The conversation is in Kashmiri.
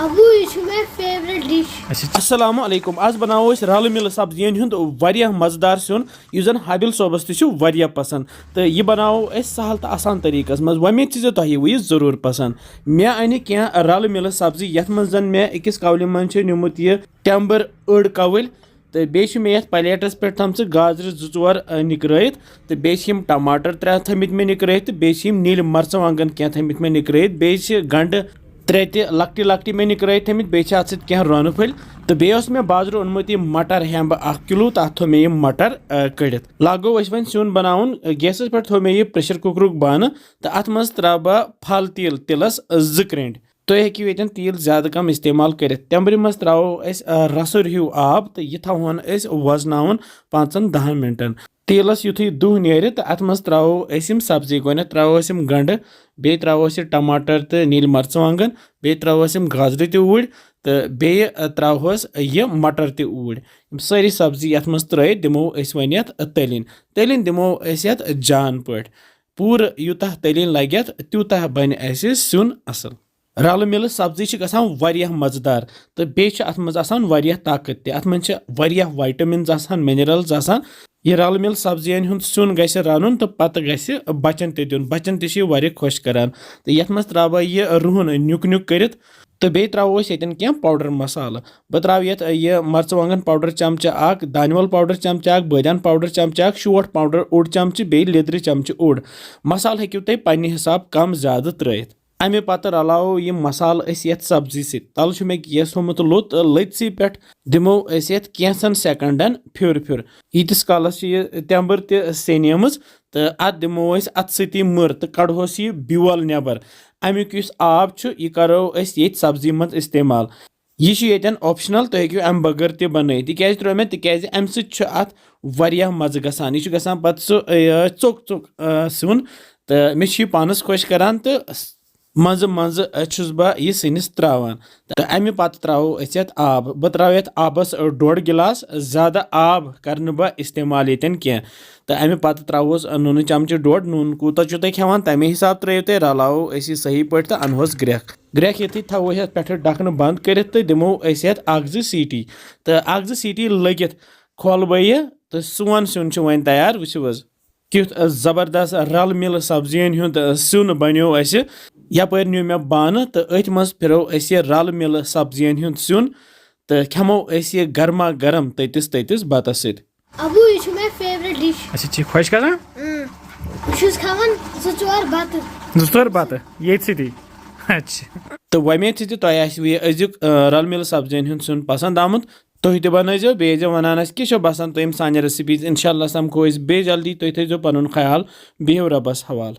Abu, it's my favorite dish. Assalamu alaikum. आज बनाओ अस रल मिल सब्जियन हुंद वारिया मजेदार सिन यु जन हाबिल सोबस तु वारिया पसंद तो यह बनाओ अस सहल तो आसान तरीकस मज वमेद चीज तह यह जरूर पसंद मे अन क्या रल मिल सब्जी यथ मज जन मे अकिस कवल मज निमुत यह टेम्बर अड़ कवल तो बेस मे यथ प्लेटस पे थमच गाजर 2-4 निकरत तो बेस टमाटर 3 थमित मे निकरत बेस नील मर्चवांगन क्या थमित मे निकरत बेस गंड 3 ते लकटी लकटी मे निकरत थमित बेस अत क्या रोन फल तो बेस मे बाजार ओनमुत यह मटर हेम 1 किलो तथ थो मे यह मटर कड़ित लागो अस वन सिन बनाउन गैसस पे थो मे यह प्रेशर कुकरुक बान तो अत मज त्रा बह फल तिल तिलस 2 क्रेंड तुम हेकियो ये तिल ज्यादा कम इस्तेमाल कर तंबरि मज त्रो रसुर हूँ आब तो यह थवन वजन 5-10 मिनटन तेलस युथु दुह नेर तो अत मज त्रो सब्जी गो त्रो गंड बे त्रो टमाटर तो नील मर्चवांगन बे त्रो गाजर तूड़ तो बे त्रोहस यह मटर तूड़ सारी सब्जी ये मज त्रो दिमो वन तलिन तलिन दिमो जान पे पूर यूतः तलिन लगे तूतः बन सिन असल रल मिल सब्जी गसान वारिया मजेदार तो बेच अत मज आसान वारिया ताकत ते अत मज वारिया विटामिन्स आसान मिनरल्स आसान यह रल मिल सब्जियन हुंद सुन गस रनुन तो पत गस बचन ते दिन बचन ते वारिया खुश करान तो यथ मज त्रा यह रुहन न्युक न्युक करित तो बे त्रो क्या पाउडर मसाला बह त्रा यह मर्चवांगन पाउडर चमचा 1 दानवल पाउडर चमचा 1 बदान पाउडर चमचा 1 शोठ पाउडर ओड चमच बे लेदर चमच ओड मसाल हेकियो तुम पन्ने हिसाब कम ज्यादा त्रित अमे पत रलाओ यह मसाल ये सब्जी सि तल मे गेस होमुत लुत लत्सी पे दिमो कैंसन सेकंडन फ्योर फ्योर यीतिस कालस तंबर सेनेम तो अत दिमो अत सती मर तो कड़ोस यह ब्योल नबर अमुक आब यह करो ये सब्जी मज इस्तेमाल यह ऑप्शनल तुम हेकियो अम बगर ते बन तिक त्रो मे तिक अम सत वारिया मज गसान यह गसान पत चोक चोक सुन तो मे पानस खुश करान तो मज मज छुस बह यह सिनिस त्रावान तो अमे पत त्रो आब बह त्रो आबस 1.5 गिलास ज्यादा आब कर बह इस्तेमाल यन क्या तो अमे पत त्रोस नून चमच 1.5 नून कूत तुम खेवान तमे हिसाब त्रो तुम रलाओ सही पे तो अनहोस ग्रेख ग्रेख युथि थो पे ढकन बंद कर दिमो 1-2 सीटी तो 1-2 सीटी लगित खोल बह यह तो सोन सिन वन तैयार वो क्युत जबरदस्त रल मिल सब्जियन हुंद सिन बनो यपर न्यू मे बान तो अथ मज फिरो रल मिल सब्जियन हुंद सिन तो खेमो गर्मा गर्म ततिस ततिस बतस सत Abu, it's my favorite dish. अच्छा खुश कर Shus खावन 2-4 बत 2-4 बत ये सी अच्छा तो वमेद तुम अजुक रल मिल सब्जियन हुंद सिन पसंद आमुत तुम तो बनजो बेजो वनान क्या बसान तुम सान रेसिपीज इंशाल्लाह समको बे जल्दी तुम थो पुन ख्याल बिहु रबस हवाल।